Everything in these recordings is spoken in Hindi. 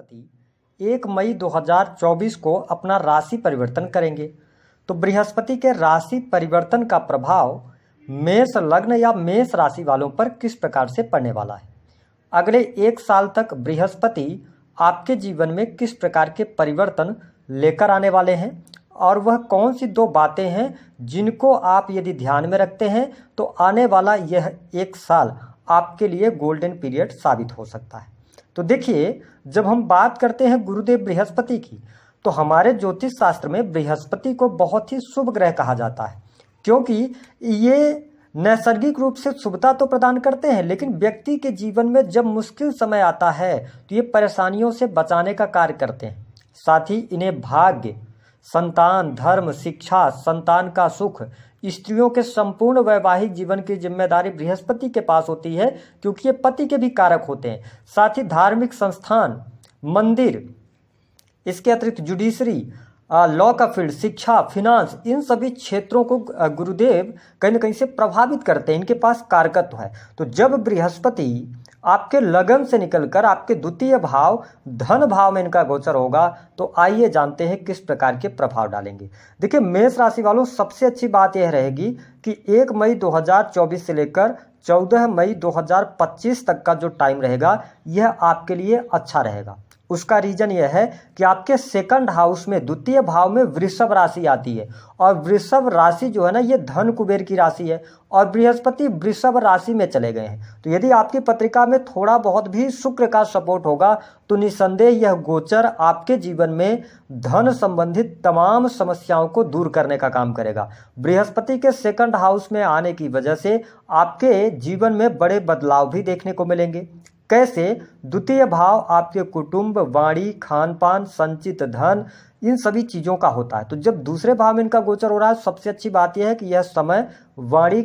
बृहस्पति 1 मई 2024 को अपना राशि परिवर्तन करेंगे। तो बृहस्पति के राशि परिवर्तन का प्रभाव मेष लग्न या मेष राशि वालों पर किस प्रकार से पड़ने वाला है। अगले 1 साल तक बृहस्पति आपके जीवन में किस प्रकार के परिवर्तन लेकर आने वाले हैं और वह कौन सी 2 बातें हैं जिनको आप यदि ध्यान में रखते हैं तो आने वाला यह 1 साल आपके लिए गोल्डन पीरियड साबित हो सकता है। तो देखिए, जब हम बात करते हैं गुरुदेव बृहस्पति की, तो हमारे ज्योतिष शास्त्र में बृहस्पति को बहुत ही शुभ ग्रह कहा जाता है, क्योंकि ये नैसर्गिक रूप से शुभता तो प्रदान करते हैं, लेकिन व्यक्ति के जीवन में जब मुश्किल समय आता है तो ये परेशानियों से बचाने का कार्य करते हैं। साथ ही इन्हें भाग्य, संतान, धर्म, शिक्षा, संतान का सुख, स्त्रियों के संपूर्ण वैवाहिक जीवन की जिम्मेदारी बृहस्पति के पास होती है, क्योंकि ये पति के भी कारक होते हैं। साथ ही धार्मिक संस्थान, मंदिर, इसके अतिरिक्त जुडिशरी, लॉ का फील्ड, शिक्षा, फिनांस, इन सभी क्षेत्रों को गुरुदेव कहीं न कहीं से प्रभावित करते हैं, इनके पास कारकत्व है। तो जब बृहस्पति आपके लगन से निकलकर आपके द्वितीय भाव धन भाव में इनका गोचर होगा, तो आइए जानते हैं किस प्रकार के प्रभाव डालेंगे। देखिए, मेष राशि वालों, सबसे अच्छी बात यह रहेगी कि 1 मई 2024 से लेकर 14 मई 2025 तक का जो टाइम रहेगा, यह आपके लिए अच्छा रहेगा। उसका रीजन यह है कि आपके सेकंड हाउस में, द्वितीय भाव में वृषभ राशि आती है, और वृषभ राशि जो है ना, ये धन कुबेर की राशि है, और बृहस्पति वृषभ राशि में चले गए हैं। तो यदि आपकी पत्रिका में थोड़ा बहुत भी शुक्र का सपोर्ट होगा तो निसंदेह यह गोचर आपके जीवन में धन संबंधित तमाम समस्याओं को दूर करने का काम करेगा। बृहस्पति के सेकंड हाउस में आने की वजह से आपके जीवन में बड़े बदलाव भी देखने को मिलेंगे। कैसे? द्वितीय भाव आपके कुटुंब, वाणी, खान पान, संचित धन, इन सभी चीज़ों का होता है। तो जब दूसरे भाव में इनका गोचर हो रहा है, सबसे अच्छी बात यह है कि यह समय वाणी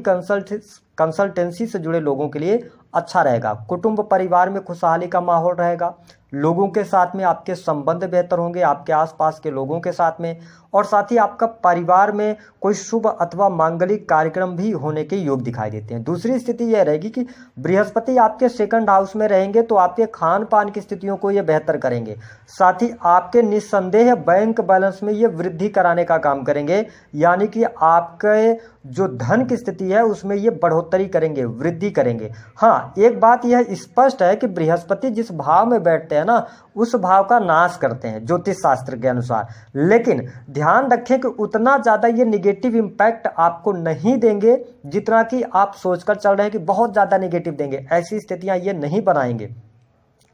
कंसल्टेंसी से जुड़े लोगों के लिए अच्छा रहेगा। कुटुंब परिवार में खुशहाली का माहौल रहेगा, लोगों के साथ में आपके संबंध बेहतर होंगे, आपके आसपास के लोगों के साथ में, और साथ ही आपका परिवार में कोई शुभ अथवा मांगलिक कार्यक्रम भी होने के योग दिखाई देते हैं। दूसरी स्थिति यह रहेगी कि बृहस्पति आपके सेकंड हाउस में रहेंगे तो आपके खान पान की स्थितियों को ये बेहतर करेंगे। साथ ही आपके निस्संदेह बैंक बैलेंस में ये वृद्धि कराने का काम करेंगे, यानी कि आपके जो धन की स्थिति है उसमें ये बढ़ोतरी करेंगे, वृद्धि करेंगे। हाँ, एक बात यह स्पष्ट है कि बृहस्पति जिस भाव में बैठते हैं ना, उस भाव का नाश करते हैं ज्योतिष शास्त्र के अनुसार, लेकिन ध्यान रखें कि उतना ज़्यादा ये निगेटिव इम्पैक्ट आपको नहीं देंगे जितना कि आप सोचकर चल रहे हैं कि बहुत ज़्यादा निगेटिव देंगे। ऐसी स्थितियां ये नहीं बनाएंगे।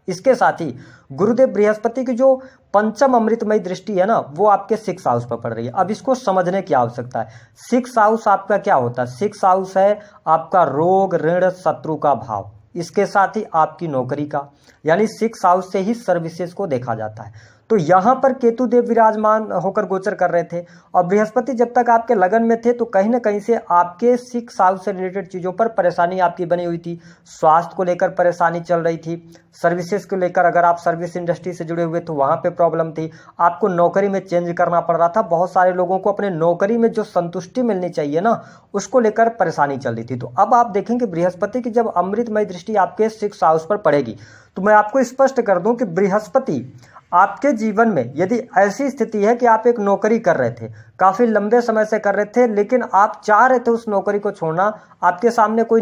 इसके साथ ही गुरुदेव बृहस्पति की जो पंचम अमृतमयी दृष्टि है ना, वो आपके 6 हाउस पर पड़ रही है। अब इसको समझने की आवश्यकता है। 6 हाउस आपका क्या होता है? 6 हाउस है आपका रोग, ऋण, शत्रु का भाव, इसके साथ ही आपकी नौकरी का, यानी 6 हाउस से ही सर्विसेज को देखा जाता है। तो यहाँ पर केतु देव विराजमान होकर गोचर कर रहे थे, और बृहस्पति जब तक आपके लगन में थे तो कहीं ना कहीं से आपके 6 हाउस से रिलेटेड चीज़ों पर परेशानी आपकी बनी हुई थी। स्वास्थ्य को लेकर परेशानी चल रही थी, सर्विसेज को लेकर, अगर आप सर्विस इंडस्ट्री से जुड़े हुए तो वहाँ पे प्रॉब्लम थी, आपको नौकरी में चेंज करना पड़ रहा था। बहुत सारे लोगों को अपने नौकरी में जो संतुष्टि मिलनी चाहिए ना, उसको लेकर परेशानी चल रही थी। तो अब आप देखेंगे बृहस्पति की जब अमृतमय दृष्टि आपके 6 हाउस पर पड़ेगी, तो मैं आपको स्पष्ट कर दूं कि बृहस्पति आपके जीवन में यदि ऐसी स्थिति है कि आप एक नौकरी कर रहे थे, काफ़ी लंबे समय से कर रहे थे, लेकिन आप चाह रहे थे उस नौकरी को छोड़ना, आपके सामने कोई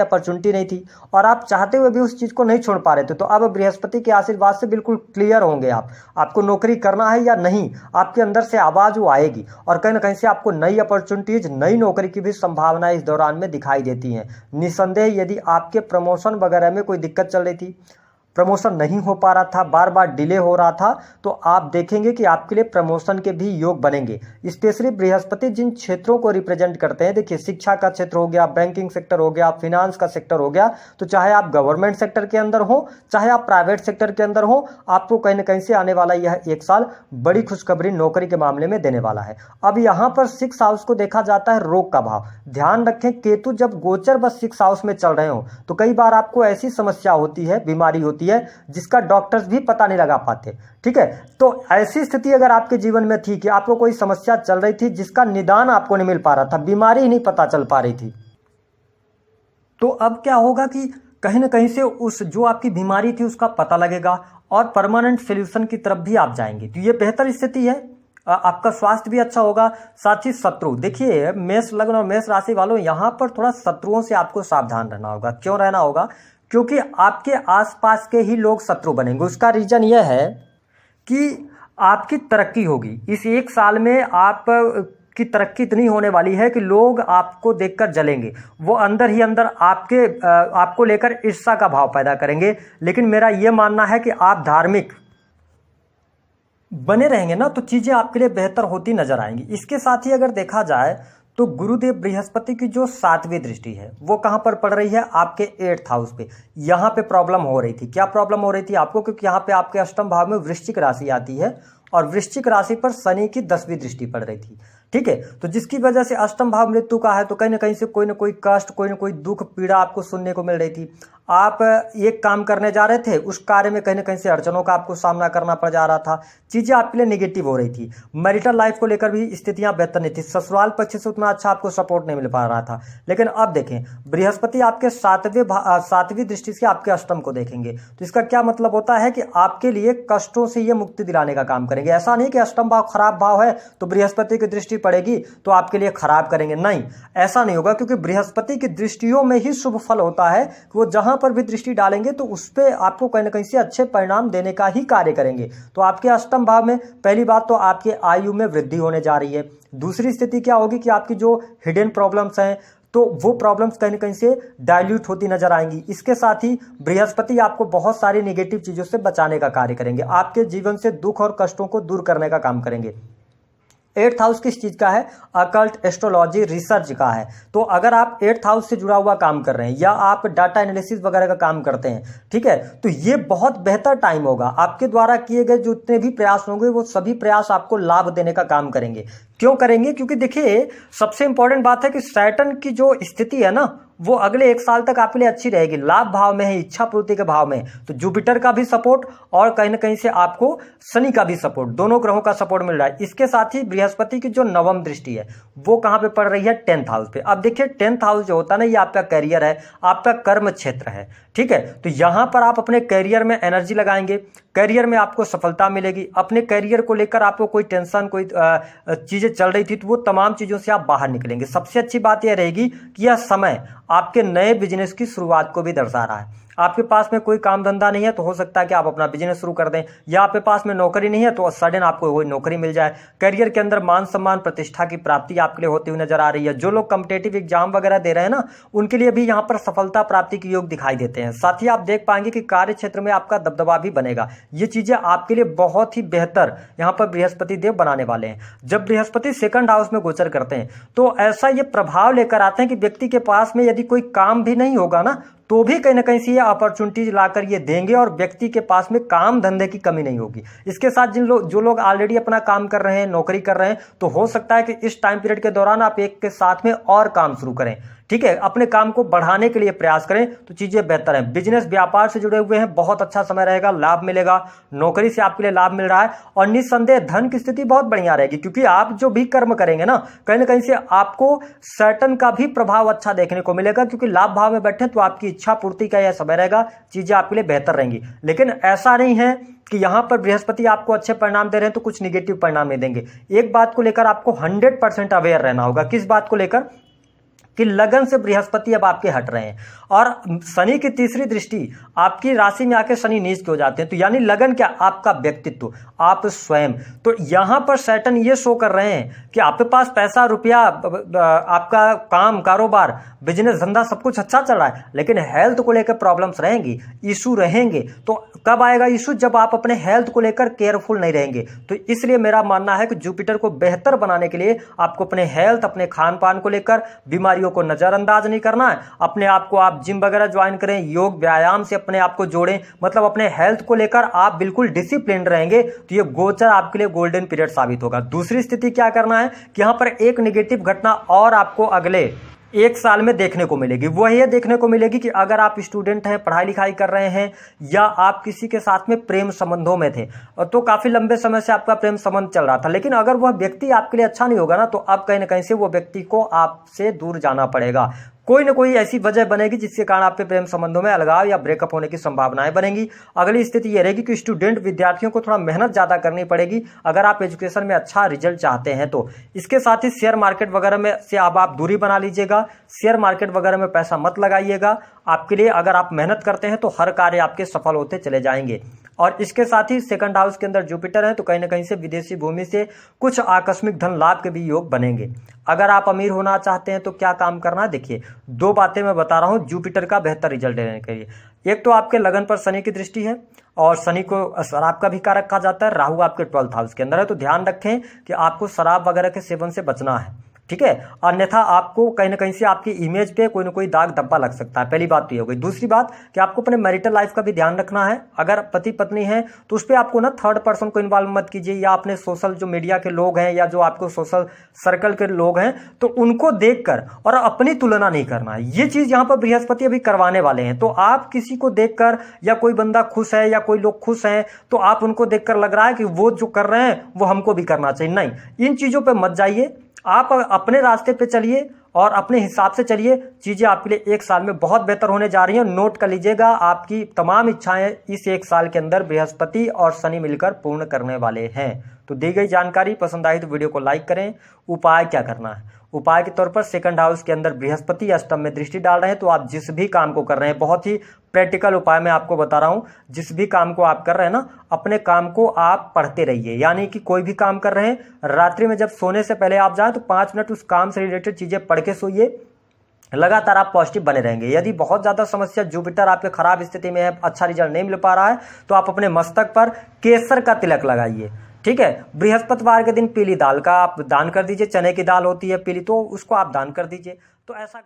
अपॉर्चुनिटी नहीं थी और आप चाहते हुए भी उस चीज़ को नहीं छोड़ पा रहे थे, तो अब बृहस्पति के आशीर्वाद से बिल्कुल क्लियर होंगे आपको नौकरी करना है या नहीं। आपके अंदर से आवाज़ वो आएगी, और कहीं ना कहीं से आपको नई अपॉर्चुनिटीज, नई नौकरी की भी संभावनाएं इस दौरान में दिखाई देती हैं। निसंदेह यदि आपके प्रमोशन वगैरह में कोई दिक्कत चल रही थी, प्रमोशन नहीं हो पा रहा था, बार बार डिले हो रहा था, तो आप देखेंगे कि आपके लिए प्रमोशन के भी योग बनेंगे। स्पेशली बृहस्पति जिन क्षेत्रों को रिप्रेजेंट करते हैं, देखिए शिक्षा का क्षेत्र हो गया, बैंकिंग सेक्टर हो गया, फिनांस का सेक्टर हो गया, तो चाहे आप गवर्नमेंट सेक्टर के अंदर हो, चाहे आप प्राइवेट सेक्टर के अंदर हो, आपको कहीं ना कहीं से आने वाला यह 1 साल बड़ी खुशखबरी नौकरी के मामले में देने वाला है। अब यहाँ पर 6 हाउस को देखा जाता है रोग का भाव। ध्यान रखें, केतु जब गोचर बस 6 हाउस में चल रहे हो तो कई बार आपको ऐसी समस्या होती है, बीमारी होती है जिसका डॉक्टर्स भी पता नहीं लगा पाते। ठीक है, तो ऐसी स्थिति अगर आपके जीवन में थी कि आपको कोई समस्या चल रही थी जिसका निदान आपको नहीं मिल पा रहा था, बीमारी ही नहीं पता चल पा रही थी, तो अब क्या होगा कि कहीं ना कहीं से उस जो आपकी बीमारी थी उसका पता लगेगा और परमानेंट सोल्यूशन की तरफ भी आप जाएंगे। तो ये बेहतर स्थिति है, आपका स्वास्थ्य भी अच्छा होगा। साथ ही शत्रु, देखिए मेष लग्न और मेष राशि वालों, यहाँ पर थोड़ा शत्रुओं से आपको सावधान रहना होगा। क्यों रहना होगा? क्योंकि आपके आसपास के ही लोग शत्रु बनेंगे। उसका रीजन यह है कि आपकी तरक्की होगी इस एक साल में। आप की तरक्की इतनी होने वाली है कि लोग आपको देखकर जलेंगे, वो अंदर ही अंदर आपको लेकर ईर्ष्या का भाव पैदा करेंगे। लेकिन मेरा ये मानना है कि आप धार्मिक बने रहेंगे ना, तो चीजें आपके लिए बेहतर होती नजर आएंगी। इसके साथ ही अगर देखा जाए तो गुरुदेव बृहस्पति की जो 7वीं दृष्टि है वो कहां पर पड़ रही है? आपके 8th हाउस पे। यहां पे प्रॉब्लम हो रही थी। क्या प्रॉब्लम हो रही थी आपको? क्योंकि यहां पे आपके अष्टम भाव में वृश्चिक राशि आती है और वृश्चिक राशि पर शनि की 10वीं दृष्टि पड़ रही थी। ठीक है, तो जिसकी वजह से अष्टम भाव मृत्यु का है, तो कहीं ना कहीं से कोई ना कोई कष्ट, कोई ना कोई दुख पीड़ा आपको सुनने को मिल रही थी। आप एक काम करने जा रहे थे, उस कार्य में कहीं ना कहीं से अड़चनों का आपको सामना करना पड़ जा रहा था। चीजें आपके लिए नेगेटिव हो रही थी। मैरिटल लाइफ को लेकर भी स्थितियां बेहतर नहीं थी। ससुराल पक्ष से उतना अच्छा आपको सपोर्ट नहीं मिल पा रहा था। लेकिन अब देखें, बृहस्पति आपके 7वीं दृष्टि से आपके अष्टम को देखेंगे, तो इसका क्या मतलब होता है कि आपके लिए कष्टों से ये मुक्ति दिलाने का काम करेंगे। ऐसा नहीं कि अष्टम भाव खराब भाव है तो बृहस्पति की दृष्टि पड़ेगी तो आपके लिए खराब करेंगे, नहीं, ऐसा नहीं होगा। क्योंकि बृहस्पति की दृष्टियों में ही शुभ फल होता है कि वो जहां पर भी दृष्टि डालेंगे तो उस पे आपको कहीं ना कहीं से अच्छे परिणाम देने का ही कार्य करेंगे। तो आपके अष्टम भाव में पहली बात तो आपके आयु में वृद्धि होने जा रही है। दूसरी स्थिति क्या होगी कि आपकी जो हिडन प्रॉब्लम्स हैं तो वो प्रॉब्लम्स कहीं ना कहीं से डाइल्यूट होती नजर आएंगी। इसके साथ ही बृहस्पति आपको बहुत सारी नेगेटिव चीजों से बचाने का कार्य करेंगे। आपके जीवन से दुख और कष्टों को दूर करने का काम करेंगे। 8th हाउस किस चीज का है? अकल्ट, एस्ट्रोलॉजी, रिसर्च का है। तो अगर आप 8th हाउस से जुड़ा हुआ काम कर रहे हैं या आप डाटा एनालिसिस वगैरह का काम करते हैं, ठीक है, तो ये बहुत बेहतर टाइम होगा। आपके द्वारा किए गए जितने भी प्रयास होंगे वो सभी प्रयास आपको लाभ देने का काम करेंगे। क्यों करेंगे? क्योंकि देखिए सबसे इंपॉर्टेंट बात है कि सैटर्न की जो स्थिति है ना वो अगले 1 साल तक आपके लिए अच्छी रहेगी। लाभ भाव में है, इच्छा पूर्ति के भाव में, तो जुपिटर का भी सपोर्ट और कहीं ना कहीं से आपको शनि का भी सपोर्ट, दोनों ग्रहों का सपोर्ट मिल रहा है। इसके साथ ही बृहस्पति की जो 9वीं दृष्टि है वो कहां पे पड़ रही है? 10th हाउस पे। अब देखिए 10th हाउस जो होता है ना, ये आपका करियर है, आपका कर्म क्षेत्र है। ठीक है, तो यहां पर आप अपने करियर में एनर्जी लगाएंगे, करियर में आपको सफलता मिलेगी। अपने करियर को लेकर आपको कोई टेंशन, कोई चीजें चल रही थी तो वो तमाम चीजों से आप बाहर निकलेंगे। सबसे अच्छी बात यह रहेगी कि यह समय आपके नए बिजनेस की शुरुआत को भी दर्शा रहा है। आपके पास में कोई काम धंधा नहीं है तो हो सकता है कि आप अपना बिजनेस शुरू कर दें, या आपके पास में नौकरी नहीं है तो सडन आपको कोई नौकरी मिल जाए। करियर के अंदर मान सम्मान, प्रतिष्ठा की प्राप्ति आपके लिए होती हुई नजर आ रही है। जो लोग कॉम्पिटेटिव एग्जाम वगैरह दे रहे हैं ना, उनके लिए भी यहाँ पर सफलता प्राप्ति के योग दिखाई देते हैं। साथ ही आप देख पाएंगे कि कार्य क्षेत्र में आपका दबदबा भी बनेगा। ये चीजें आपके लिए बहुत ही बेहतर यहाँ पर बृहस्पति देव बनाने वाले हैं। जब बृहस्पति 2nd हाउस में गोचर करते हैं तो ऐसा ये प्रभाव लेकर आते हैं कि व्यक्ति के पास में यदि कोई काम भी नहीं होगा ना तो भी कहीं ना कहीं से ये अपॉर्चुनिटीज लाकर ये देंगे और व्यक्ति के पास में काम धंधे की कमी नहीं होगी। इसके साथ जो लोग ऑलरेडी अपना काम कर रहे हैं, नौकरी कर रहे हैं, तो हो सकता है कि इस टाइम पीरियड के दौरान आप एक के साथ में और काम शुरू करें। ठीक है, अपने काम को बढ़ाने के लिए प्रयास करें तो चीजें बेहतर हैं। बिजनेस व्यापार से जुड़े हुए हैं, बहुत अच्छा समय रहेगा, लाभ मिलेगा। नौकरी से आपके लिए लाभ मिल रहा है और निस्संदेह धन की स्थिति बहुत बढ़िया रहेगी, क्योंकि आप जो भी कर्म करेंगे ना कहीं से आपको सैटर्न का भी प्रभाव अच्छा देखने को मिलेगा, क्योंकि लाभ भाव में बैठे तो आपकी इच्छा पूर्ति का यह समय रहेगा, चीजें आपके लिए बेहतर रहेंगी। लेकिन ऐसा नहीं है कि यहां पर बृहस्पति आपको अच्छे परिणाम दे रहे हैं तो कुछ निगेटिव परिणाम नहीं देंगे। एक बात को लेकर आपको 100% अवेयर रहना होगा। किस बात को लेकर? कि लगन से बृहस्पति अब आपके हट रहे हैं और शनि की 3री दृष्टि आपकी राशि में आके शनि नीच हो जाते हैं। तो यानी लगन क्या? आपका व्यक्तित्व, आप स्वयं। तो यहां पर सैटर्न ये शो कर रहे हैं कि आपके पास पैसा, रुपया, आपका काम, कारोबार, बिजनेस, धंधा सब कुछ अच्छा चल रहा है, लेकिन हेल्थ को लेकर प्रॉब्लम्स रहेंगी, इशू रहेंगे। तो कब आएगा इशू? जब आप अपने हेल्थ को लेकर केयरफुल नहीं रहेंगे। तो इसलिए मेरा मानना है कि जुपिटर को बेहतर बनाने के लिए आपको अपने हेल्थ, अपने खान पान को लेकर बीमारियों को नजरअंदाज नहीं करना है। अपने आप को आप जिम वगैरह ज्वाइन करें, योग व्यायाम से अपने आप को जोड़ें, मतलब अपने हेल्थ को लेकर आप बिल्कुल डिसिप्लिन रहेंगे तो ये गोचर आपके लिए गोल्डन पीरियड साबित होगा। दूसरी स्थिति क्या करना है कि यहां पर एक नेगेटिव घटना और आपको अगले 1 साल में देखने को मिलेगी। वो ये देखने को मिलेगी कि अगर आप स्टूडेंट हैं, पढ़ाई लिखाई कर रहे हैं, या आप किसी के साथ में प्रेम संबंधों में थे तो काफी लंबे समय से आपका प्रेम संबंध चल रहा था, लेकिन अगर वह व्यक्ति आपके लिए अच्छा नहीं होगा ना तो अब कहीं ना कहीं से वो व्यक्ति को आपसे दूर जाना पड़ेगा। कोई ना कोई ऐसी वजह बनेगी जिसके कारण आपके प्रेम संबंधों में अलगाव या ब्रेकअप होने की संभावनाएं बनेगी। अगली स्थिति यह रहेगी कि स्टूडेंट विद्यार्थियों को थोड़ा मेहनत ज़्यादा करनी पड़ेगी अगर आप एजुकेशन में अच्छा रिजल्ट चाहते हैं तो। इसके साथ ही शेयर मार्केट वगैरह में से अब आप दूरी बना लीजिएगा। शेयर मार्केट वगैरह में पैसा मत लगाइएगा। आपके लिए अगर आप मेहनत करते हैं तो हर कार्य आपके सफल होते चले जाएंगे। और इसके साथ ही सेकंड हाउस के अंदर जुपिटर है तो कहीं ना कहीं से विदेशी भूमि से कुछ आकस्मिक धन लाभ के भी योग बनेंगे। अगर आप अमीर होना चाहते हैं तो क्या काम करना है, देखिए 2 बातें मैं बता रहा हूं जुपिटर का बेहतर रिजल्ट लेने के लिए। एक तो आपके लगन पर शनि की दृष्टि है और शनि को शराब का भी कारक कहा जाता है। राहु आपके 12th हाउस के अंदर है तो ध्यान रखें कि आपको शराब वगैरह के सेवन से बचना है, ठीक है। अन्यथा आपको कहीं ना कहीं से आपकी इमेज पे कोई ना कोई दाग धब्बा लग सकता है। पहली बात तो ये हो गई। दूसरी बात कि आपको अपने मैरिटल लाइफ का भी ध्यान रखना है। अगर पति पत्नी है तो उस पर आपको ना थर्ड पर्सन को इन्वॉल्व मत कीजिए, या अपने सोशल जो मीडिया के लोग हैं या जो आपको सोशल सर्कल के लोग हैं तो उनको देखकर और अपनी तुलना नहीं करना है। ये चीज यहाँ पर बृहस्पति अभी करवाने वाले हैं। तो आप किसी को देखकर या कोई बंदा खुश है या कोई लोग खुश हैं तो आप उनको देखकर लग रहा है कि वो जो कर रहे हैं वो हमको भी करना चाहिए। नहीं, इन चीजों पर मत जाइए। आप अपने रास्ते पे चलिए और अपने हिसाब से चलिए। चीजें आपके लिए 1 साल में बहुत बेहतर होने जा रही हैं। नोट कर लीजिएगा, आपकी तमाम इच्छाएं इस 1 साल के अंदर बृहस्पति और शनि मिलकर पूर्ण करने वाले हैं। तो दी गई जानकारी पसंद आई तो वीडियो को लाइक करें। उपाय क्या करना है, उपाय के तौर पर सेकंड हाउस के अंदर बृहस्पति अष्टम में दृष्टि डाल रहे हैं तो आप जिस भी काम को कर रहे हैं, बहुत ही प्रैक्टिकल उपाय मैं आपको बता रहा हूं। जिस भी काम को आप कर रहे हैं ना, अपने काम को आप पढ़ते रहिए। यानी कि कोई भी काम कर रहे हैं, रात्रि में जब सोने से पहले आप जाएं तो 5 मिनट उस काम से रिलेटेड चीजें पढ़ के सोइए। लगातार आप पॉजिटिव बने रहेंगे। यदि बहुत ज्यादा समस्या जुपिटर आपके खराब स्थिति में है, अच्छा रिजल्ट नहीं मिल पा रहा है तो आप अपने मस्तक पर केसर का तिलक लगाइए, ठीक है। बृहस्पतिवार के दिन पीली दाल का आप दान कर दीजिए। चने की दाल होती है पीली, तो उसको आप दान कर दीजिए। तो ऐसा